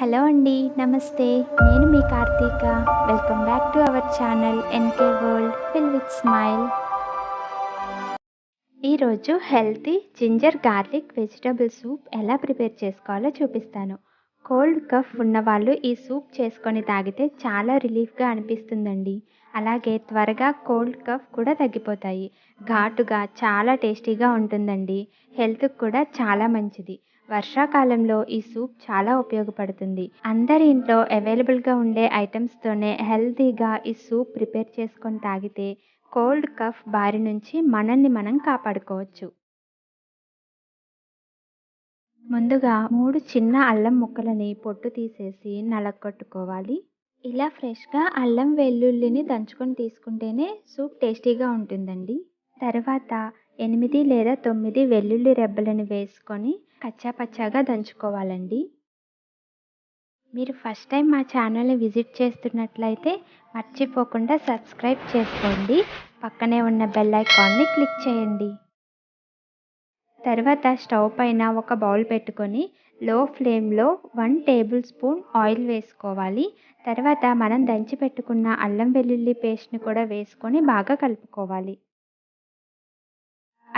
Hello అండి. నమస్తే. నేను మీ Karthika. Welcome back to our channel NK world fill with smile. ఈరోజు healthy ginger garlic vegetable soup ఎలా ప్రిపేర్ చేసుకోవాలో చూపిస్తాను. కోల్డ్ కఫ్ ఉన్నవాళ్ళు ఈ సూప్ చేసుకొని తాగితే చాలా రిలీఫ్గా అనిపిస్తుందండి. అలాగే త్వరగా కోల్డ్ కఫ్ కూడా తగ్గిపోతాయి. ఘాటుగా చాలా టేస్టీగా ఉంటుందండి. హెల్త్కి కూడా చాలా మంచిది. వర్షాకాలంలో ఈ సూప్ చాలా ఉపయోగపడుతుంది. అందరి ఇంట్లో అవైలబుల్గా ఉండే ఐటమ్స్తోనే హెల్తీగా ఈ సూప్ ప్రిపేర్ చేసుకొని తాగితే కోల్డ్ కఫ్ బారి నుంచి మనల్ని మనం కాపాడుకోవచ్చు. ముందుగా 3 చిన్న అల్లం ముక్కలని పొట్టు తీసేసి నలగొట్టుకోవాలి. ఇలా ఫ్రెష్గా అల్లం వెల్లుల్లిని దంచుకొని తీసుకుంటేనే సూప్ టేస్టీగా ఉంటుందండి. తర్వాత 8 లేదా 9 వెల్లుల్లి రెబ్బలను వేసుకొని కచ్చాపచ్చాగా దంచుకోవాలండి. మీరు ఫస్ట్ టైం మా ఛానల్ని విజిట్ చేస్తున్నట్లయితే మర్చిపోకుండా సబ్స్క్రైబ్ చేసుకోండి. పక్కనే ఉన్న బెల్ ఐకాన్ని క్లిక్ చేయండి. తర్వాత స్టవ్ పైన ఒక బౌల్ పెట్టుకొని లో ఫ్లేమ్లో 1 టేబుల్ స్పూన్ ఆయిల్ వేసుకోవాలి. తర్వాత మనం దంచి పెట్టుకున్న అల్లం వెల్లుల్లి పేస్ట్ని కూడా వేసుకొని బాగా కలుపుకోవాలి.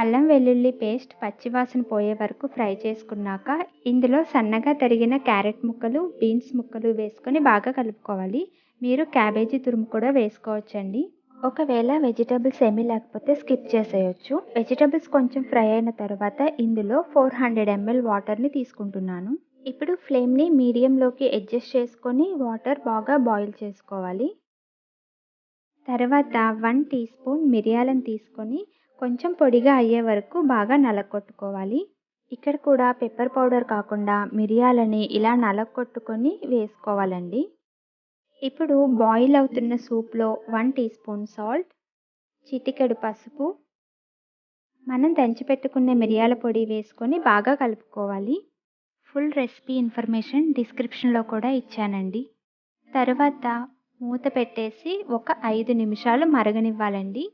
అల్లం వెల్లుల్లి పేస్ట్ పచ్చివాసన పోయే వరకు ఫ్రై చేసుకున్నాక ఇందులో సన్నగా తరిగిన క్యారెట్ ముక్కలు, బీన్స్ ముక్కలు వేసుకొని బాగా కలుపుకోవాలి. మీరు క్యాబేజీ తురుము కూడా వేసుకోవచ్చండి. ఒకవేళ వెజిటబుల్స్ ఏమీ లేకపోతే స్కిప్ చేసేయచ్చు. వెజిటబుల్స్ కొంచెం ఫ్రై అయిన తర్వాత ఇందులో 400 ml వాటర్ని తీసుకుంటున్నాను. ఇప్పుడు ఫ్లేమ్ని మీడియంలోకి అడ్జస్ట్ చేసుకొని వాటర్ బాగా బాయిల్ చేసుకోవాలి. తర్వాత 1 టీ స్పూన్ మిరియాలను తీసుకొని కొంచెం పొడిగా అయ్యే వరకు బాగా నలగొట్టుకోవాలి. ఇక్కడ కూడా పెప్పర్ పౌడర్ కాకుండా మిరియాలని ఇలా నలగొట్టుకొని వేసుకోవాలండి. ఇప్పుడు బాయిల్ అవుతున్న సూప్లో 1 టీ స్పూన్ సాల్ట్, చిటికెడు పసుపు, మనం దంచిపెట్టుకున్న మిరియాల పొడి వేసుకొని బాగా కలుపుకోవాలి. ఫుల్ రెసిపీ ఇన్ఫర్మేషన్ డిస్క్రిప్షన్లో కూడా ఇచ్చానండి. తర్వాత మూత పెట్టేసి ఒక 5 నిమిషాలు మరగనివ్వాలండి.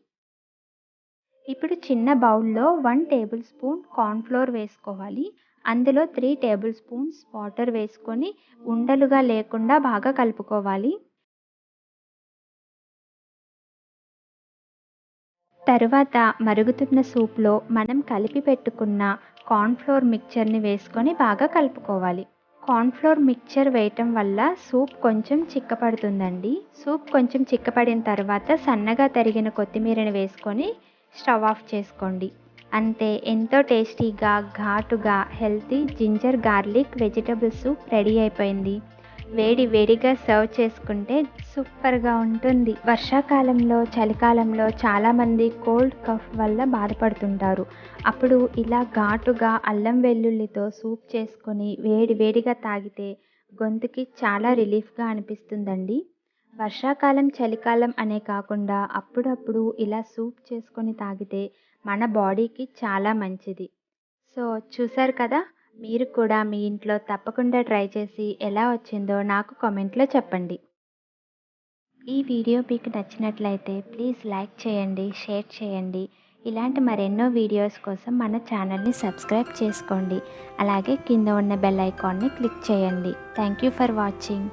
ఇప్పుడు చిన్న బౌల్లో 1 టేబుల్ స్పూన్ కార్న్ఫ్లోర్ వేసుకోవాలి. అందులో 3 టేబుల్ స్పూన్స్ వాటర్ వేసుకొని ఉండలుగా లేకుండా బాగా కలుపుకోవాలి. తరువాత మరుగుతున్న సూప్లో మనం కలిపి పెట్టుకున్న కార్న్ఫ్లోర్ మిక్చర్ని వేసుకొని బాగా కలుపుకోవాలి. కార్న్ఫ్లోర్ మిక్చర్ వేయటం వల్ల సూప్ కొంచెం చిక్కపడుతుందండి. సూప్ కొంచెం చిక్కపడిన తర్వాత సన్నగా తరిగిన కొత్తిమీరని వేసుకొని స్టవ్ ఆఫ్ చేసుకోండి. అంతే, ఎంతో టేస్టీగా ఘాటుగా healthy ginger garlic vegetable soup ready అయిపోయింది. వేడి వేడిగా సర్వ్ చేసుకుంటే సూపర్గా ఉంటుంది. వర్షాకాలంలో, చలికాలంలో చాలామంది కోల్డ్ కఫ్ వల్ల బాధపడుతుంటారు. అప్పుడు ఇలా ఘాటుగా అల్లం వెల్లుల్లితో సూప్ చేసుకొని వేడి వేడిగా తాగితే గొంతుకి చాలా రిలీఫ్గా అనిపిస్తుందండి. వర్షాకాలం, చలికాలం అనే కాకుండా అప్పుడప్పుడు ఇలా సూప్ చేసుకొని తాగితే మన బాడీకి చాలా మంచిది. సో చూసారు కదా, మీరు కూడా మీ ఇంట్లో తప్పకుండా ట్రై చేసి ఎలా వచ్చిందో నాకు కామెంట్లో చెప్పండి. ఈ వీడియో మీకు నచ్చినట్లయితే ప్లీజ్ లైక్ చేయండి, షేర్ చేయండి. ఇలాంటి మరెన్నో వీడియోస్ కోసం మన ఛానల్ని సబ్స్క్రైబ్ చేసుకోండి. అలాగే కింద ఉన్న బెల్ ఐకాన్ని క్లిక్ చేయండి. Thank you for watching.